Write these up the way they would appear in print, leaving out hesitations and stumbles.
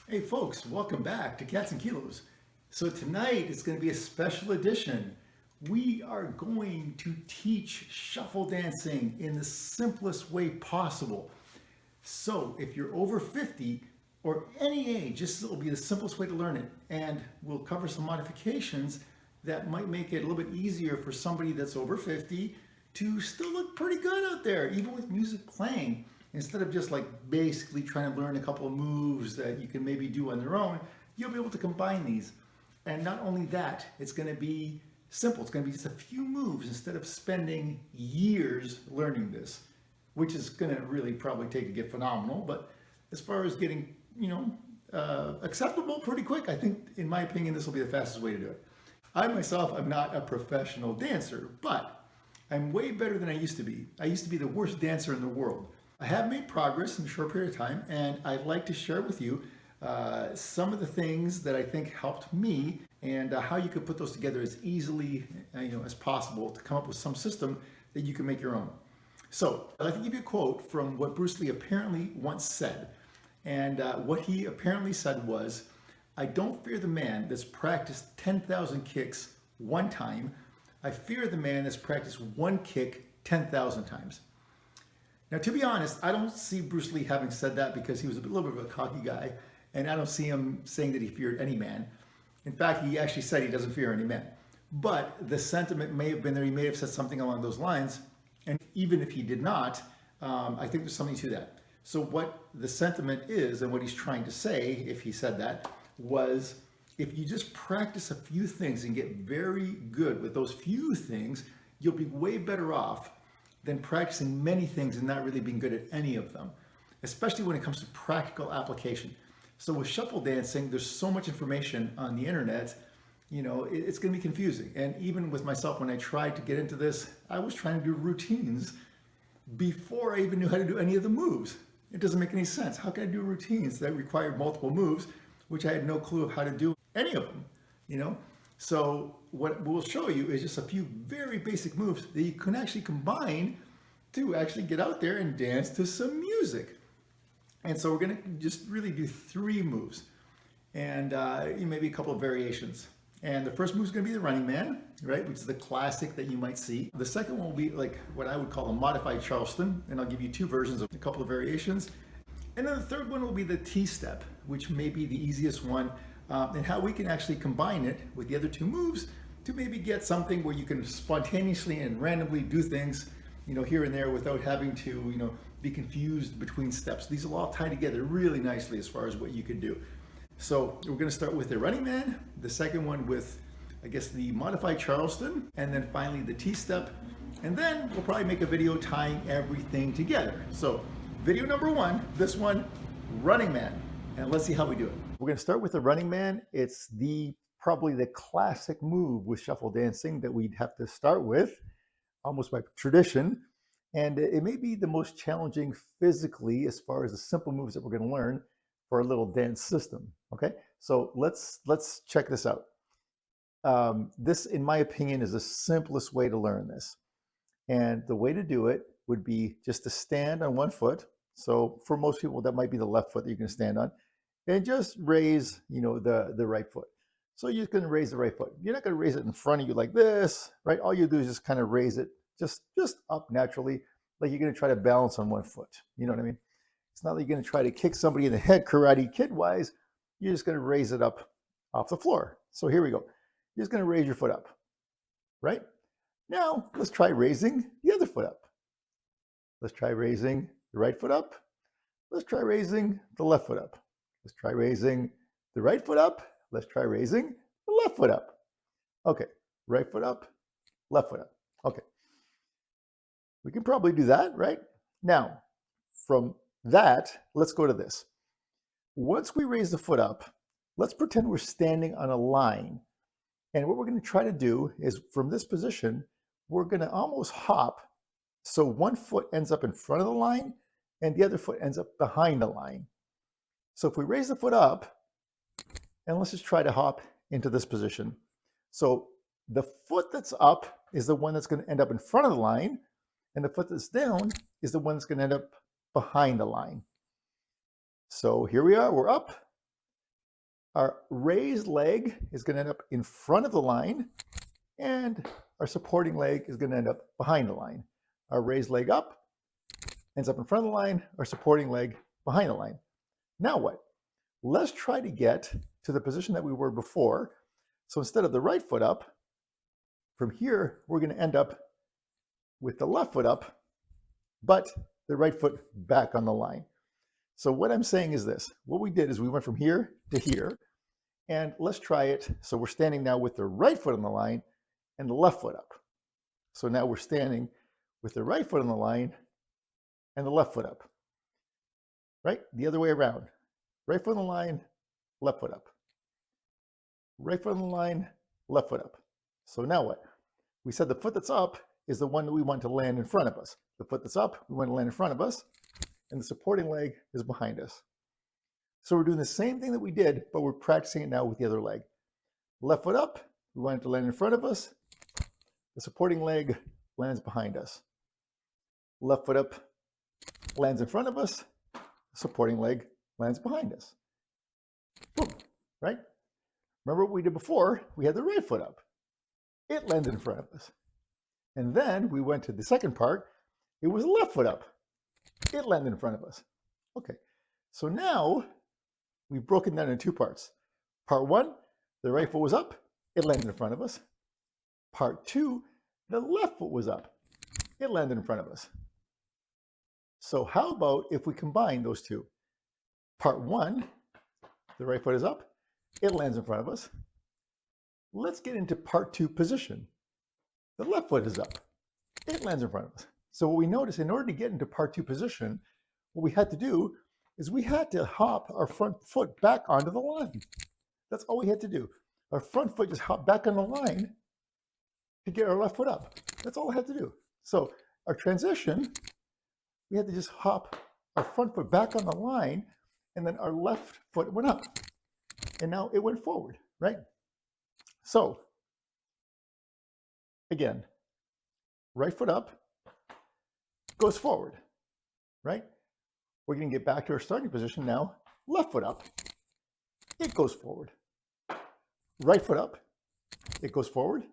Hey folks, welcome back to Cats and Kilos. So tonight is going to be a special edition. We are going to teach shuffle dancing in the simplest way possible. So if you're over 50 or any age, this will be the simplest way to learn it. And we'll cover some modifications that might make it a little bit easier for somebody that's over 50 to still look pretty good out there, even with music playing. Instead of just like basically trying to learn a couple of moves that you can maybe do on their own, you'll be able to combine these. And not only that, it's going to be simple. It's going to be just a few moves instead of spending years learning this, which is going to really probably take to get phenomenal. But as far as getting, acceptable pretty quick, I think, in my opinion, this will be the fastest way to do it. I myself am not a professional dancer, but I'm way better than I used to be. I used to be the worst dancer in the world. I have made progress in a short period of time, and I'd like to share with you some of the things that I think helped me and how you could put those together as easily as possible to come up with some system that you can make your own. So I'd like to give you a quote from what Bruce Lee apparently once said. And what he apparently said was, "I don't fear the man that's practiced 10,000 kicks one time. I fear the man that's practiced one kick 10,000 times." Now, to be honest, I don't see Bruce Lee having said that because he was a little bit of a cocky guy, and I don't see him saying that he feared any man. In fact, he actually said he doesn't fear any man. But the sentiment may have been there. He may have said something along those lines, and even if he did not, I think there's something to that. So what the sentiment is, and what he's trying to say, if he said that, was if you just practice a few things and get very good with those few things, you'll be way better off than practicing many things and not really being good at any of them, especially when it comes to practical application. So with shuffle dancing, there's so much information on the internet, it's going to be confusing. And even with myself, when I tried to get into this, I was trying to do routines before I even knew how to do any of the moves. It doesn't make any sense. How can I do routines that required multiple moves, which I had no clue of how to do any of them, you know? So what we'll show you is just a few very basic moves that you can actually combine to actually get out there and dance to some music. And so we're gonna just really do three moves and maybe a couple of variations. And the first move is going to be the running man, right, which is the classic that you might see. The second one will be like what I would call a modified Charleston, and I'll give you two versions of a couple of variations. And then the third one will be the T-step, which may be the easiest one, and how we can actually combine it with the other two moves to maybe get something where you can spontaneously and randomly do things, here and there without having to, be confused between steps. These will all tie together really nicely as far as what you can do. So we're going to start with the running man, the second one with, I guess, the modified Charleston, and then finally the T-step. And then we'll probably make a video tying everything together. So video number one, this one, running man. And let's see how we do it. We're going to start with the running man. It's probably the classic move with shuffle dancing that we'd have to start with, almost by tradition. And it may be the most challenging physically as far as the simple moves that we're going to learn for a little dance system. Okay, so let's check this out. This, in my opinion, is the simplest way to learn this. And the way to do it would be just to stand on one foot. So for most people, that might be the left foot that you're going to stand on, and just raise, the right foot. So you're going to raise the right foot. You're not going to raise it in front of you like this, right? All you do is just kind of raise it just up naturally, like you're going to try to balance on one foot. You know what I mean? It's not like you're going to try to kick somebody in the head Karate Kid wise. You're just going to raise it up off the floor. So here we go. You're just going to raise your foot up, right? Now let's try raising the other foot up. Let's try raising the right foot up. Let's try raising the left foot up. Let's try raising the right foot up. Let's try raising the left foot up. Okay, right foot up, left foot up. Okay. We can probably do that, right? Now, from that, let's go to this. Once we raise the foot up, let's pretend we're standing on a line. And what we're going to try to do is from this position, we're going to almost hop. So one foot ends up in front of the line and the other foot ends up behind the line. So if we raise the foot up, and let's just try to hop into this position. So the foot that's up is the one that's going to end up in front of the line, and the foot that's down is the one that's going to end up behind the line. So here we are, we're up. Our raised leg is going to end up in front of the line, and our supporting leg is going to end up behind the line. Our raised leg up ends up in front of the line, our supporting leg behind the line. Now what? Let's try to get to the position that we were before. So instead of the right foot up, from here, we're going to end up with the left foot up, but the right foot back on the line. So what I'm saying is this. What we did is we went from here to here, and let's try it. So we're standing now with the right foot on the line and the left foot up. So now we're standing with the right foot on the line and the left foot up, right? The other way around. Right foot on the line, left foot up. Right foot on the line, left foot up. So now what? We said the foot that's up is the one that we want to land in front of us. The foot that's up, we want to land in front of us, and the supporting leg is behind us. So we're doing the same thing that we did, but we're practicing it now with the other leg. Left foot up, we want it to land in front of us. The supporting leg lands behind us. Left foot up lands in front of us. The supporting leg lands behind us. Boom, right? Remember what we did before? We had the right foot up. It landed in front of us. And then we went to the second part. It was left foot up. It landed in front of us. Okay, so now we've broken down into two parts. Part one, the right foot was up. It landed in front of us. Part two, the left foot was up. It landed in front of us. So how about if we combine those two? Part one, the right foot is up. It lands in front of us. Let's get into part two position. The left foot is up. It lands in front of us. So what we notice, in order to get into part two position, what we had to do is we had to hop our front foot back onto the line. That's all we had to do. Our front foot just hopped back on the line to get our left foot up. That's all I had to do. So our transition, we had to just hop our front foot back on the line, and then our left foot went up. And now it went forward, right? So again, right foot up goes forward, right? We're going to get back to our starting position now. Left foot up, it goes forward. Right foot up, it goes forward.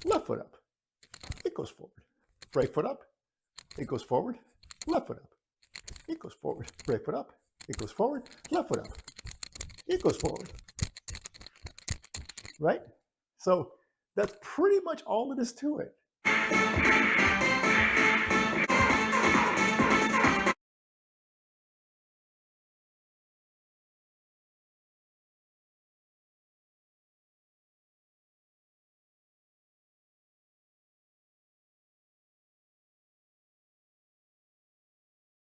Left foot up, it goes forward. Right foot up, it goes forward. Left foot up, it goes forward. Right foot up, it goes forward. Left foot up, it goes forward. Right? So that's pretty much all it is to it.